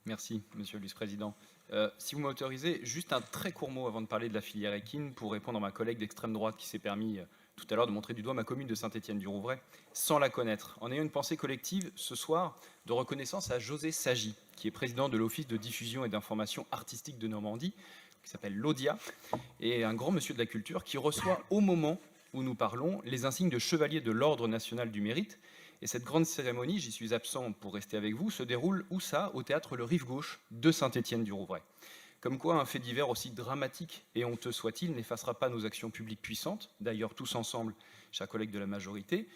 Merci, monsieur le vice-président. Si vous m'autorisez, juste un très court mot avant de parler de la filière équine pour répondre à ma collègue d'extrême droite qui s'est permis tout à l'heure de montrer du doigt ma commune de Saint-Étienne-du-Rouvray sans la connaître, en ayant une pensée collective ce soir de reconnaissance à José Sagy, qui est président de l'Office de diffusion et d'information artistique de Normandie, qui s'appelle l'ODIA, et un grand monsieur de la culture qui reçoit au moment où nous parlons les insignes de chevalier de l'Ordre national du mérite. Et cette grande cérémonie, j'y suis absent pour rester avec vous, se déroule où ça au théâtre Le Rive Gauche de Saint-Étienne-du-Rouvray. Comme quoi, un fait divers aussi dramatique et honteux soit-il n'effacera pas nos actions publiques puissantes, d'ailleurs tous ensemble, chers collègues de la majorité,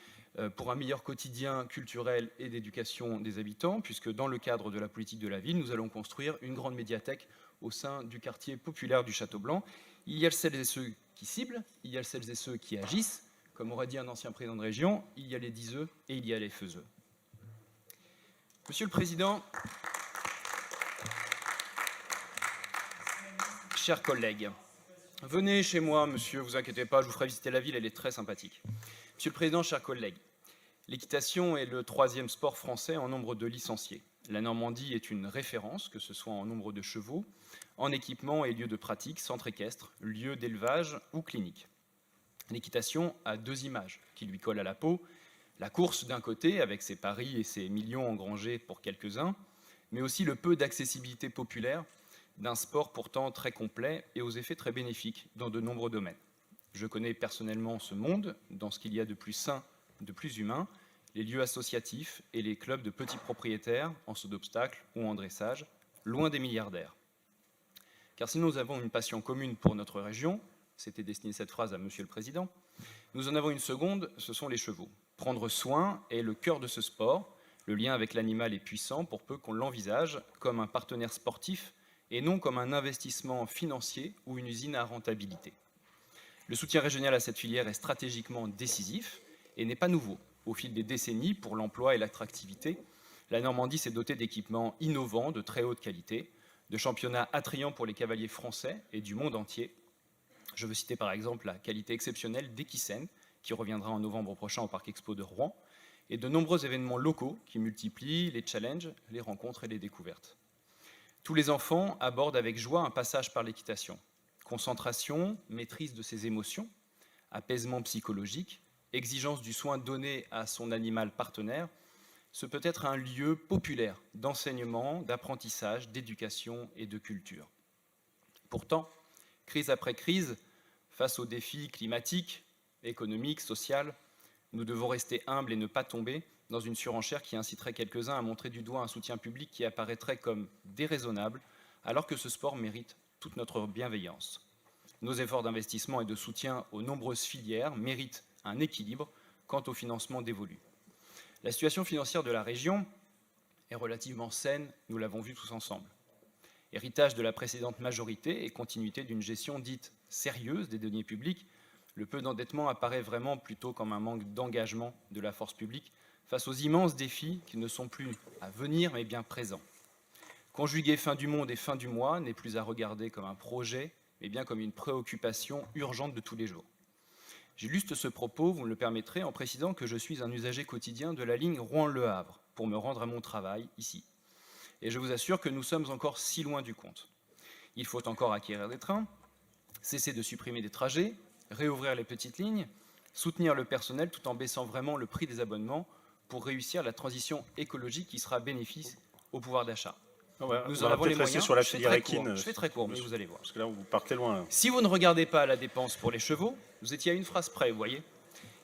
pour un meilleur quotidien culturel et d'éducation des habitants, puisque dans le cadre de la politique de la ville, nous allons construire une grande médiathèque au sein du quartier populaire du Château-Blanc. Il y a celles et ceux qui ciblent, il y a celles et ceux qui agissent. Comme aurait dit un ancien président de région, il y a les diseux et il y a les faiseux. Monsieur le Président, chers collègues, venez chez moi, monsieur, vous inquiétez pas, je vous ferai visiter la ville, elle est très sympathique. Monsieur le Président, chers collègues, l'équitation est le 3e sport français en nombre de licenciés. La Normandie est une référence, que ce soit en nombre de chevaux, en équipement et lieux de pratique, centre équestre, lieux d'élevage ou clinique. L'équitation a 2 images qui lui collent à la peau. La course d'un côté, avec ses paris et ses millions engrangés pour quelques-uns, mais aussi le peu d'accessibilité populaire d'un sport pourtant très complet et aux effets très bénéfiques dans de nombreux domaines. Je connais personnellement ce monde, dans ce qu'il y a de plus sain, de plus humain, les lieux associatifs et les clubs de petits propriétaires en saut d'obstacles ou en dressage, loin des milliardaires. Car si nous avons une passion commune pour notre région, c'était destiné cette phrase à Monsieur le Président, nous en avons une seconde, ce sont les chevaux. Prendre soin est le cœur de ce sport, le lien avec l'animal est puissant pour peu qu'on l'envisage comme un partenaire sportif et non comme un investissement financier ou une usine à rentabilité. Le soutien régional à cette filière est stratégiquement décisif et n'est pas nouveau. Au fil des décennies, pour l'emploi et l'attractivité, la Normandie s'est dotée d'équipements innovants de très haute qualité, de championnats attrayants pour les cavaliers français et du monde entier. Je veux citer par exemple la qualité exceptionnelle d'Equisen, qui reviendra en novembre prochain au Parc Expo de Rouen, et de nombreux événements locaux qui multiplient les challenges, les rencontres et les découvertes. Tous les enfants abordent avec joie un passage par l'équitation. Concentration, maîtrise de ses émotions, apaisement psychologique, exigence du soin donné à son animal partenaire, ce peut être un lieu populaire d'enseignement, d'apprentissage, d'éducation et de culture. Pourtant, crise après crise, face aux défis climatiques, économiques, sociaux, nous devons rester humbles et ne pas tomber dans une surenchère qui inciterait quelques-uns à montrer du doigt un soutien public qui apparaîtrait comme déraisonnable, alors que ce sport mérite toute notre bienveillance. Nos efforts d'investissement et de soutien aux nombreuses filières méritent un équilibre quant au financement dévolu. La situation financière de la région est relativement saine, nous l'avons vu tous ensemble. Héritage de la précédente majorité et continuité d'une gestion dite sérieuse des deniers publics, le peu d'endettement apparaît vraiment plutôt comme un manque d'engagement de la force publique face aux immenses défis qui ne sont plus à venir mais bien présents. Conjuguer fin du monde et fin du mois n'est plus à regarder comme un projet, mais bien comme une préoccupation urgente de tous les jours. J'illustre ce propos, vous me le permettrez, en précisant que je suis un usager quotidien de la ligne Rouen-Le Havre pour me rendre à mon travail ici. Et je vous assure que nous sommes encore si loin du compte. Il faut encore acquérir des trains, cesser de supprimer des trajets, réouvrir les petites lignes, soutenir le personnel tout en baissant vraiment le prix des abonnements pour réussir la transition écologique qui sera bénéfique au pouvoir d'achat. Nous en avons les moyens. Sur la filière équine, je fais très court, mais vous allez voir. Parce que là, vous partez loin. Là. Si vous ne regardez pas à la dépense pour les chevaux, vous étiez à une phrase près, vous voyez.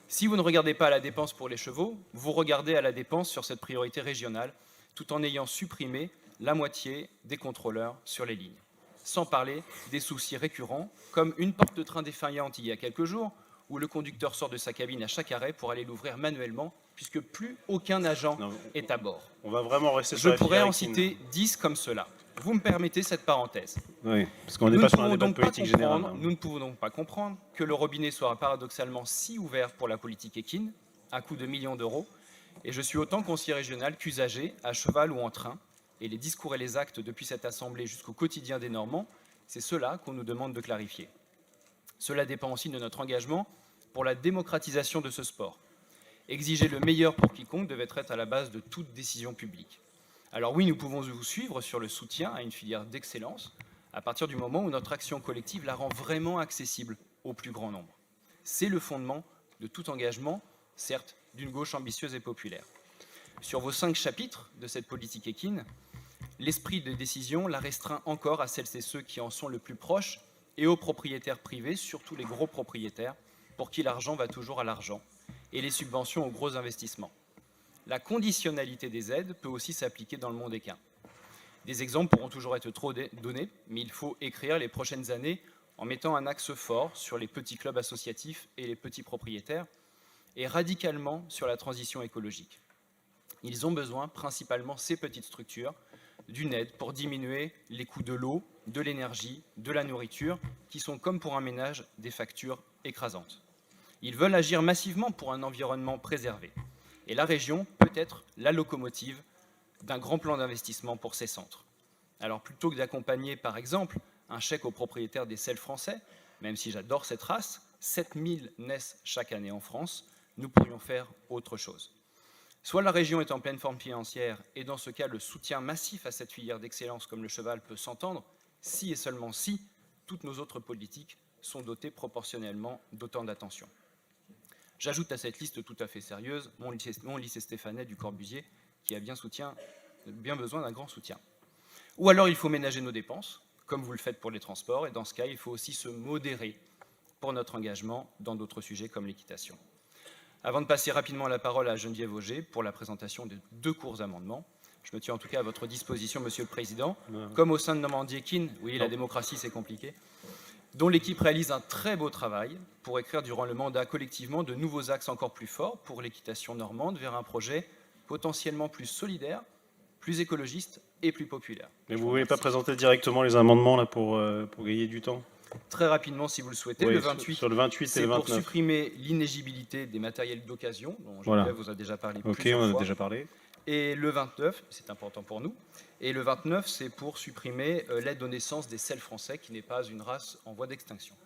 Si vous ne regardez pas à la dépense pour les chevaux, vous regardez à la dépense sur cette priorité régionale, tout en ayant supprimé la moitié des contrôleurs sur les lignes. Sans parler des soucis récurrents, comme une porte de train défaillante il y a quelques jours, où le conducteur sort de sa cabine à chaque arrêt pour aller l'ouvrir manuellement, puisque plus aucun agent est à bord. On va vraiment rester sur la filière équine. Je pourrais en citer 10 comme cela. Vous me permettez cette parenthèse. Oui, parce qu'on n'est pas sur un débat politique général. Nous ne pouvons donc pas comprendre que le robinet soit paradoxalement si ouvert pour la politique équine, à coût de millions d'euros, et je suis autant conseiller régional qu'usager, à cheval ou en train, et les discours et les actes depuis cette Assemblée jusqu'au quotidien des Normands, c'est cela qu'on nous demande de clarifier. Cela dépend aussi de notre engagement pour la démocratisation de ce sport. Exiger le meilleur pour quiconque devait être à la base de toute décision publique. Alors oui, nous pouvons vous suivre sur le soutien à une filière d'excellence à partir du moment où notre action collective la rend vraiment accessible au plus grand nombre. C'est le fondement de tout engagement, certes, d'une gauche ambitieuse et populaire. Sur vos 5 chapitres de cette politique équine, l'esprit de décision la restreint encore à celles et ceux qui en sont le plus proches et aux propriétaires privés, surtout les gros propriétaires, pour qui l'argent va toujours à l'argent, et les subventions aux gros investissements. La conditionnalité des aides peut aussi s'appliquer dans le monde équin. Des exemples pourront toujours être trop donnés, mais il faut écrire les prochaines années en mettant un axe fort sur les petits clubs associatifs et les petits propriétaires, et radicalement sur la transition écologique. Ils ont besoin, principalement ces petites structures, d'une aide pour diminuer les coûts de l'eau, de l'énergie, de la nourriture, qui sont, comme pour un ménage, des factures écrasantes. Ils veulent agir massivement pour un environnement préservé. Et la région peut être la locomotive d'un grand plan d'investissement pour ces centres. Alors plutôt que d'accompagner, par exemple, un chèque aux propriétaires des sels français, même si j'adore cette race, 7000 naissent chaque année en France, nous pourrions faire autre chose. Soit la région est en pleine forme financière, et dans ce cas, le soutien massif à cette filière d'excellence comme le cheval peut s'entendre, si et seulement si toutes nos autres politiques sont dotées proportionnellement d'autant d'attention. J'ajoute à cette liste tout à fait sérieuse mon lycée Stéphanais du Corbusier, qui a bien besoin d'un grand soutien. Ou alors il faut ménager nos dépenses, comme vous le faites pour les transports, et dans ce cas, il faut aussi se modérer pour notre engagement dans d'autres sujets comme l'équitation. Avant de passer rapidement la parole à Geneviève Auger pour la présentation de 2 courts amendements, je me tiens en tout cas à votre disposition, Monsieur le Président, comme au sein de Normandie Équine, oui, la démocratie c'est compliqué, dont l'équipe réalise un très beau travail pour écrire durant le mandat collectivement de nouveaux axes encore plus forts pour l'équitation normande vers un projet potentiellement plus solidaire, plus écologiste et plus populaire. Mais vous ne voulez pas présenter directement les amendements là, pour gagner du temps? Très rapidement, si vous le souhaitez, oui, le 28, sur le 28 c'est et le 29. pour supprimer l'inéligibilité des matériels d'occasion, dont Geneviève vous a déjà parlé plusieurs fois. Ok, on a déjà parlé. Et le 29, c'est important pour nous, et le 29, c'est pour supprimer l'aide aux naissances des sels français, qui n'est pas une race en voie d'extinction.